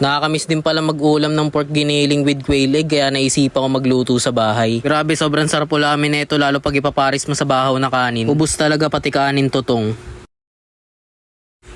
Nakakamiss din pala mag-ulam ng pork giniling with quail egg kaya naisipan ko magluto sa bahay. Grabe, sobrang sarap ulamin nito lalo pag ipaparis mo sa bahaw na kanin. Ubus talaga pati kanin tutong.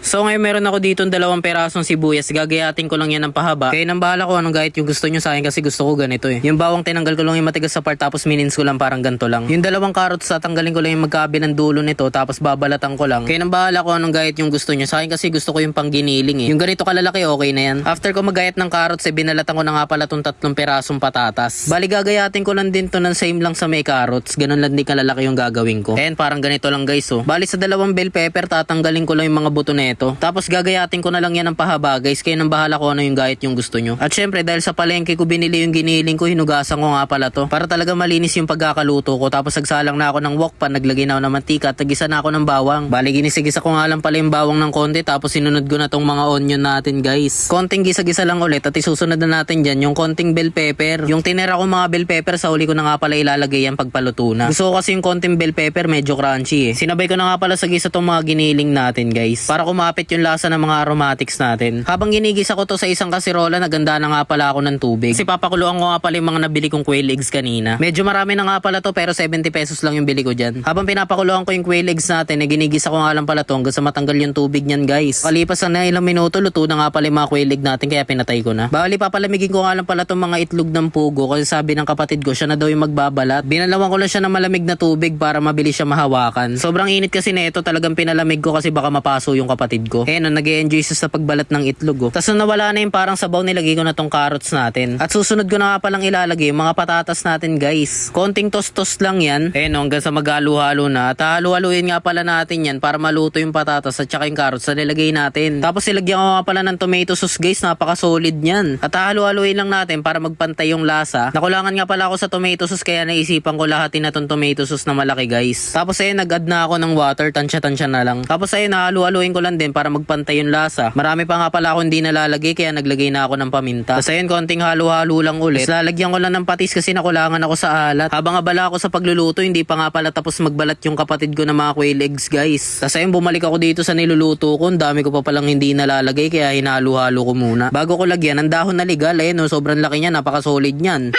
So ngayon meron ako dito 2 perasong sibuyas. Gagayatin ko lang yan ng pahaba. Kaya nang bahala ko anong gayat yung gusto nyo sa akin kasi gusto ko ganito eh. Yung bawang tinanggal ko lang yung matigas sa part tapos minins ko lang parang ganito lang. Yung 2 carrots tatanggalin ko lang yung magkabilang dulo nito tapos babalatan ko lang. Kaya nang bahala ko anong gayat yung gusto nyo sa akin kasi gusto ko yung pangginiling eh. Yung ganito kalalaki okay na yan. After ko magayat ng carrots binalatan ko na nga pala tong 3 perasong patatas. Bali gagayatin ko lang din to ng same lang sa may carrots. Ganun lang din kalalaki yung gagawin ko. And parang ganito lang guys oh. Bali sa 2 bell pepper tatanggalin ko lang yung mga buto nito. Tapos gagayatin ko na lang yan ng pahaba guys. Kaya nang bahala ko ano yung gayat yung gusto nyo. At syempre dahil sa palengke ko binili yung giniling ko, hinugasan ko nga pala to. Para talaga malinis yung pagkakaluto ko. Tapos nagsalang na ako ng wok pan, naglagay na ako ng mantika at nagisa na ako ng bawang. Bali ginisagisa ko nga lang pala yung bawang ng konti. Tapos sinunod ko na tong mga onion natin guys. Konting gisa-gisa lang ulit at isusunod na natin dyan yung konting bell pepper. Yung tinira ko mga bell pepper sa uli ko na nga pala ilalagay yan pagpaluto na. Gusto ko kasi yung konting bell pepper medyo crunchy eh. Sinabay ko na nga pala sa gisa tong mga giniling natin guys. Para kumapit yung lasa ng mga aromatics natin. Habang ginigisa ko to sa isang kasirola, naganda na nga pala ako ng tubig. Kasi papakuluan ko nga pala yung mga nabili kong quail eggs kanina. Medyo marami na nga pala to pero 70 pesos lang yung bili ko dyan. Habang pinapakuluan ko yung quail eggs natin, ginigisa ko nga lang pala to hanggang sa matanggal yung tubig niyan guys. Kalipas na ilang minuto, luto na nga pala yung mga quail egg natin kaya pinatay ko na. Bali papalamigin ko nga lang pala tong mga itlog ng pugo kasi sabi ng kapatid ko siya na daw yung magbabalat. Binalawan ko lang siya ng malamig na tubig para mabilis siya mahawakan. Sobrang init kasi nito, talagang pinalamig ko kasi baka mapaso yung kapatid ko. Nag-enjoy siya sa pagbalat ng itlog oh. Tapos nawala na yung parang sabaw, nilagay ko na tong carrots natin. At susunod ko na nga palang ilalagay yung mga patatas natin guys. Konting toast-toast lang yan. Hanggang sa maghalo-halo na. At halo-haluin nga pala natin yan para maluto yung patatas at saka yung carrots na nilagay natin. Tapos ilagyan ko nga pala ng tomato sauce guys, napaka-solid niyan. At halo-haluin lang natin para magpantay yung lasa. Nakulangan nga pala ako sa tomato sauce kaya naisipan ko lahatin na tong tomato sauce na malaki guys. Tapos nag-add na ako ng water, tansya-tansya na lang. Tapos halo-haluin ko lang din para magpantay yung lasa. Marami pa nga pala ako hindi nalalagay kaya naglagay na ako ng paminta. Tapos konting halo-halo lang ulit. Tapos lalagyan ko lang ng patis kasi nakulangan ako sa alat. Habang abala ako sa pagluluto, hindi pa nga pala tapos magbalat yung kapatid ko ng mga quail eggs guys. Tapos bumalik ako dito sa niluluto ko. Ang dami ko pa palang hindi nalalagay kaya hinalo-halo ko muna. Bago ko lagyan, ang dahon na legal. Sobrang laki niya, napaka-solid niyan.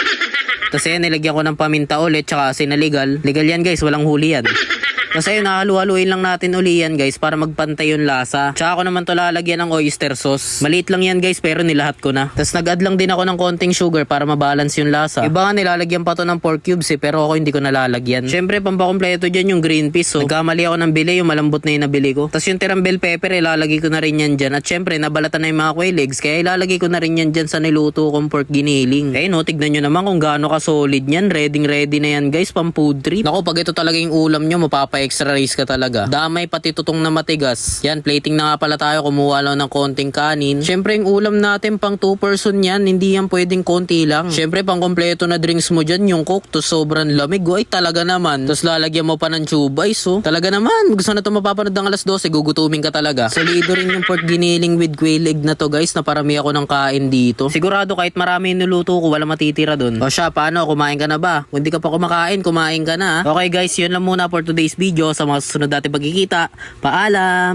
Tapos nilagyan ko ng paminta ulit tsaka asin na legal. Legal yan guys, walang huli yan. Kasi halu-haluin lang natin uli yan guys para magpantay yung lasa. Tsaka ako naman to lalagyan ng oyster sauce. Maliit lang yan guys pero nilahat ko na. Tapos nag-add lang din ako ng konting sugar para mabalance yung lasa. Iba nga nilalagyan pa to ng pork cubes pero ako hindi ko nalalagyan. Syempre pampakompleto dyan yung green peas Nagkamali ako ng bili, yung malambot na yung nabili ko. Tapos yung tirang bell pepper ilalagay ko na rin yan dyan. At syempre nabalatan na yung mga quail eggs kaya ilalagay ko na rin yan dyan sa niluto kong pork giniling. Tignan nyo naman kung gaano ka solid yan. Ready na yan guys, pang food trip. Naku, pag ito talaga yung ulam nyo, extra rice ka talaga. Damay pati tutong na matigas. Yan, plating na nga pala tayo. Kumuha lang ng konting kanin. Syempre, yung ulam natin pang 2 person yan. Hindi yan pwedeng konti lang. Syempre, pang kompleto na drinks mo dyan. Yung coke, to sobrang lamig. Ay, talaga naman. Tapos lalagyan mo pa ng chubay. Talaga naman. Gusto na ito mapapanood ng alas 12. Gugutumin ka talaga. Solido rin yung pork giniling with quail egg na to guys. Naparami ako ng kain dito. Sigurado kahit marami yung niluto ko, wala matitira dun. O siya, paano? Kumain ka na ba? Kung hindi ka pa kumakain, kumain ka na. Okay guys, yun lang muna for today's video. Sa mga susunod natin pagkikita. Paalam!